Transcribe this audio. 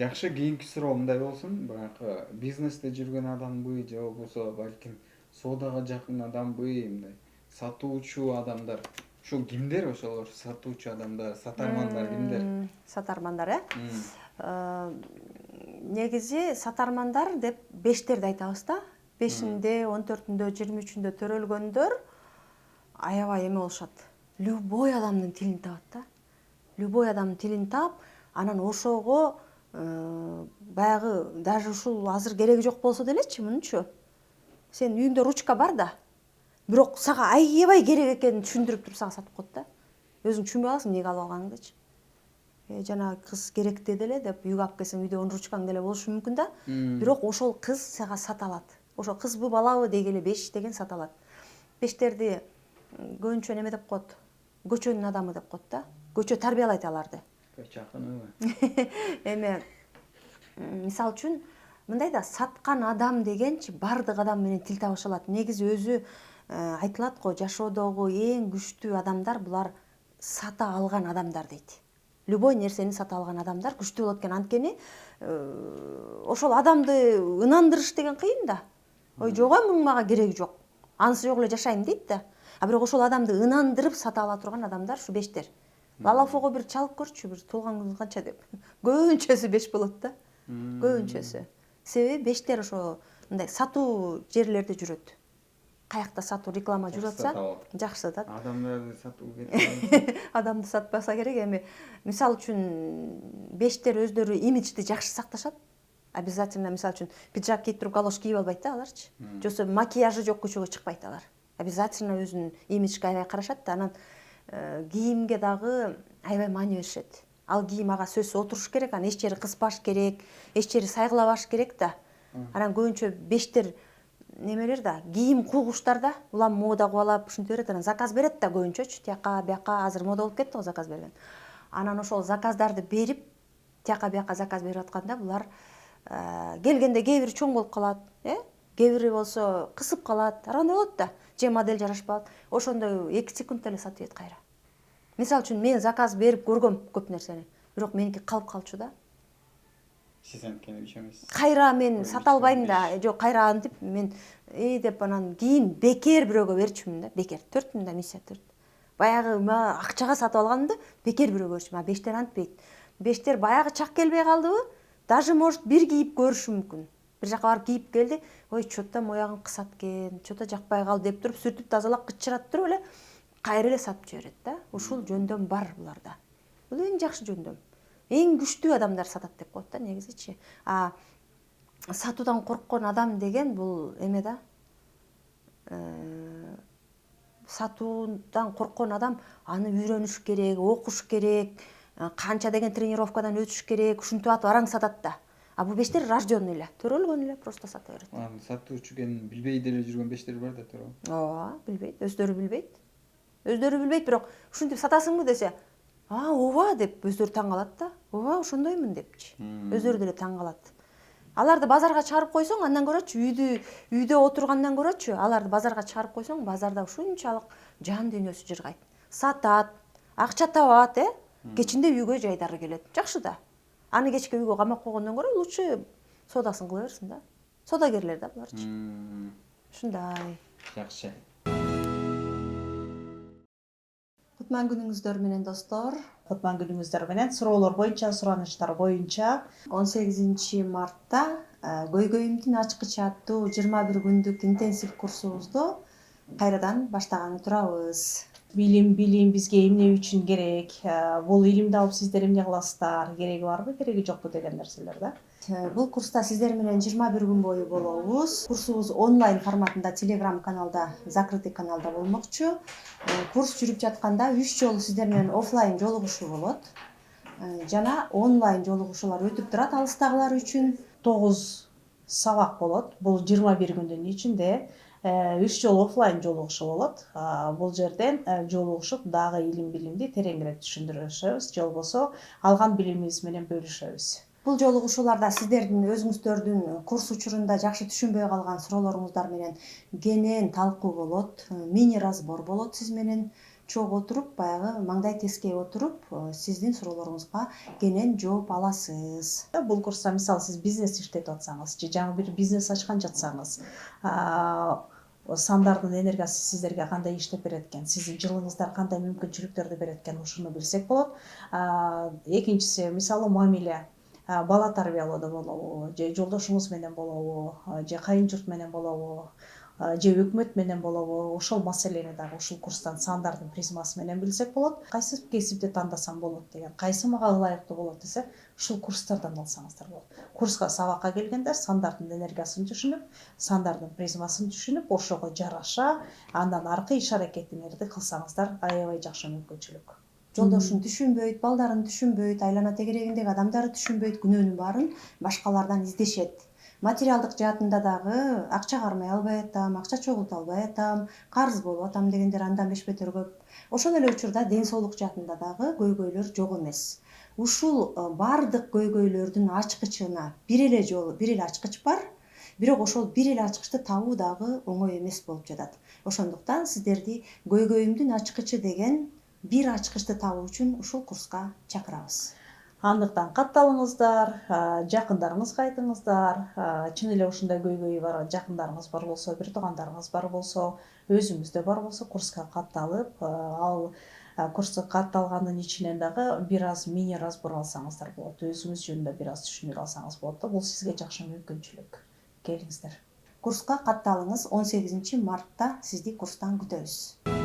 Жакшы, кийинки суроо мындай болсун. Баягы бизнесте жүргөн адамбы же болбосо балким соодага жакын адамбы, мындай сатуучу адамдар. Ушул кимдер ошолор? Сатуучу адамдар, сатармандар кимдер? Сатармандар негизи сатармандар деп бештерди айтабыз да. 5-inde, 14-ünde, 23-ünde төрөлгөндөр аябай эме болушат. Любой адамдын тилин табат да. Любой адамдын тилин таап, анан ошого баягы даже ушул азыр кереги жок болсо делечи, мынчу. Сен үйүңдө ручка бар да, бирок сага аябай керек экенин түшүндүрүп туруп сага сатып коет да. Өзүң түшүнбөй каласың эмнеге алып алганыңдычы. Жанагы кыз керек деди эле деп үйгө алып келсең үйдө ручкаң деле болушу мүмкүн да. Бирок ошол кыз сага сата алат. Ошо кызбы балабы дегеле беш деген сата алат. Бештерди көбүнчө неме деп коет? Көчөнүн адамы деп коет да. Көчө тарбиялайт аларды. Чакыныбы? Эме мисалы үчүн мындай да, саткан адам дегенчи бардык адам менен тил табыша алат. Негизи өзү айтылат го, жашоодогу эң күчтүү адамдар булар сата алган адамдар дейт. Любой нерсени сата алган адамдар күчтүү болот экен. Анткени ошол адамды ынандырыш деген кыйын да. Ой, жок, мунун мага кереги жок. Анысы жок эле жашайм дейт да. А бирок ошол адамды ынандырып сата ала турган адамдар ушу бештер. Лалафого бир чалып көрчү, бир туулган күнүңүз канча деп. Көбүнчөсү беш болот да. Көбүнчөсү. Себеби бештер ошо мындай сатуу жерлерде жүрөт. Каякта сатуу реклама жүрүп атса, жакшы сатат. Адамдарды сатуу керек. Адамды сатпаса керек. Эми мисалы үчүн бештер өздөрү имиджди жакшы сакташат. Обязательно мисалы үчүн пиджак кийип туруп галош кийип албайт да аларчы. Жоксо макияжы жок көчөгө чыкпайт алар. Обязательно өзүнүн имиджге аябай карашат да. Анан кийимге дагы аябай маани беришет. Ал кийим ага сөзсүз отуруш керек, анан эч жери кыспаш керек, эч жери сайгылабаш керек да. Анан көбүнчө бештер немелер да, кийим куугучтар да, улам мода кубалап ушинтип берет, анан заказ берет да көбүнчөчү, тияка бияка азыр мода болуп кетти го заказ берген. Анан ошол заказдарды берип, тияка бияка заказ берип атканда булар келгенде кээ бири чоң болуп калат, кээ бири болсо кысып калат, ар кандай болот да, же модель жарашпай калат. Ошондо 2 секундта эле сатып ийет кайра. Мисалы үчүн мен заказ берип көргөм көп нерсени, бирок меники калып калчу да. Сиз анткени үч эмес. Кайра мен сата албайм да, жок, кайра антип мен деп анан кийин бекер бирөөгө берчүмүн да, бекер 4000 да миссия 4. Баягы акчага сатып алганымды бекер бирөөгө берчүмүн. А бештер антпейт. Бештер баягы чак келбей калдыбы, даже может бир кийип көрүшү мүмкүн. Бир жака барып кийип келди, ой, чо-то моягым кысат экен, чо-то жакпай калды деп туруп сүртүп тазалап кычыратып туруп эле кайра эле сатып жиберет да. Ушул жөндөм бар буларда. Бул эң жакшы жөндөм. Эң күчтүү адамдар сатат деп коет да негизичи. А сатуудан корккон адам деген бул эме да. Сатуудан корккон адам аны үйрөнүш керек, окуш керек, канча деген тренировкадан өтүш керек, ушинтип атып араң сатат да. А бул бештер рожденный эле, төрөлгөн эле, просто сата берет. Анан сатуучу экенин билбей деле жүргөн бештер бар да, туура. Ооба, билбейт, өздөрү билбейт. Өздөрү билбейт, бирок ушинтип сатасыңбы десе, ооба деп өздөрү таң калат да. Ооба, ошондоймун депчи. Өздөрү деле таң калат. Аларды базарга чыгарып койсоң, андан көрөчү, үйдө отургандан көрөчү, аларды базарга чыгарып койсоң, базарда ушунчалык жан дүйнөсү жыргайт. Сатат, акча табат, кечинде үйгө жайдары келет. Жакшы да. Аны кечке үйгө камап койгондон көрө лучше содасын кыла берсин да. Содагерлер да буларчы. Ушундай. Жакшы. Кутман күнүңүздөр менен достор. Кутман күнүңүздөр менен суроолор боюнча, суранычтар боюнча 18 мартта көйгөйүмдүн ачкычы аттуу 21 күндүк интенсив курсубузду кайрадан баштаганы турабыз. билим бизге эмне үчүн керек, бул илимди алып сиздер эмне кыласыздар, кереги барбы, кереги жокпу деген нерселер да. Бул курста сиздер менен 21 күн бою болобуз. Курсубуз онлайн форматында Telegram каналда, закрытый каналда болмокчу. Курс жүрүп жатканда 3 жолу сиздер менен офлайн жолугушуу болот. Жана онлайн жолугушуулар өтүп турат алыстагылар үчүн. 9 сабак болот. Бул 21 күндүн ичинде 3 жолу офлайн жолугушуу болот. Бул жерден жолугушуп дагы билимди тереңирээк түшүндүрүшөбүз, же болбосо алган билимибиз менен бөлүшөбүз. Бул жолугушууларда сиздердин өзүңүздөрдүн курс учурунда жакшы түшүнбөй калган суроолоруңуздар менен кенен талкуу болот, мини разбор болот сиз менен. чогуу отуруп баягы маңдай тескей отуруп сиздин суроолоруңузга кенен жооп аласыз. Бул курста мисалы сиз бизнес иштетип атсаңыз же жаңы бир бизнес ачкан жатсаңыз, сандардын энергиясы сиздерге кандай иштеп берет экен, сиздин жылыңыздар кандай мүмкүнчүлүктөрдү берет экен, ушуну билсек болот. Экинчиси мисалы мамиле, бала тарбиялоодо болобу, же жолдошуңуз менен болобу, же кайын журт менен болобу, же өкмөт менен болобу, ошол маселени дагы ушул курстан сандардын призмасы менен билсек болот. Кайсы кесипти тандасам болот деген, кайсы мага ылайыктуу болот десе, ушул курстардан алсаңыздар болот. Курска сабакка келгенде сандардын энергиясын түшүнүп, сандардын призмасын түшүнүп, ошого жараша андан аркы иш аракетиңерди кылсаңыздар аябай жакшы мүмкүнчүлүк. Жолдошун түшүнбөйт, балдарын түшүнбөйт, айлана тегерегиндеги адамдарды түшүнбөйт, күнөөнүн баарын башкалардан издешет. Материалдык жаатында дагы акча кармай албай атам, акча чогулта албай атам, карыз болуп атам дегендер андан бешбетер көп. Ошол эле учурда ден соолук жаатында дагы көйгөйлөр жок эмес. Ушул баардык көйгөйлөрдүн ачкычына бир эле ачкыч бар. Бирок ошол бир эле ачкычты табуу дагы оңой эмес болуп жатат. Ошондуктан сиздерди көйгөйүмдүн ачкычы деген бир ачкычты табуу үчүн ушул курска чакырабыз. Андыктан катталыңыздар, жакындарыңызга айтыңыздар. Чын эле ушундай көйгөйү бар жакындарыңыз бар болсо, бир туугандарыңыз бар болсо, өзүңүздө бар болсо курска катталып, ал курска катталгандын ичинен дагы бир аз мини разбор алсаңыздар болот. Өзүңүз жөнүндө бир аз түшүнүп алсаңыз болот да, бул сизге жакшы мүмкүнчүлүк. Келиңиздер. Курска катталыңыз, 18 мартта сизди курстан күтөбүз.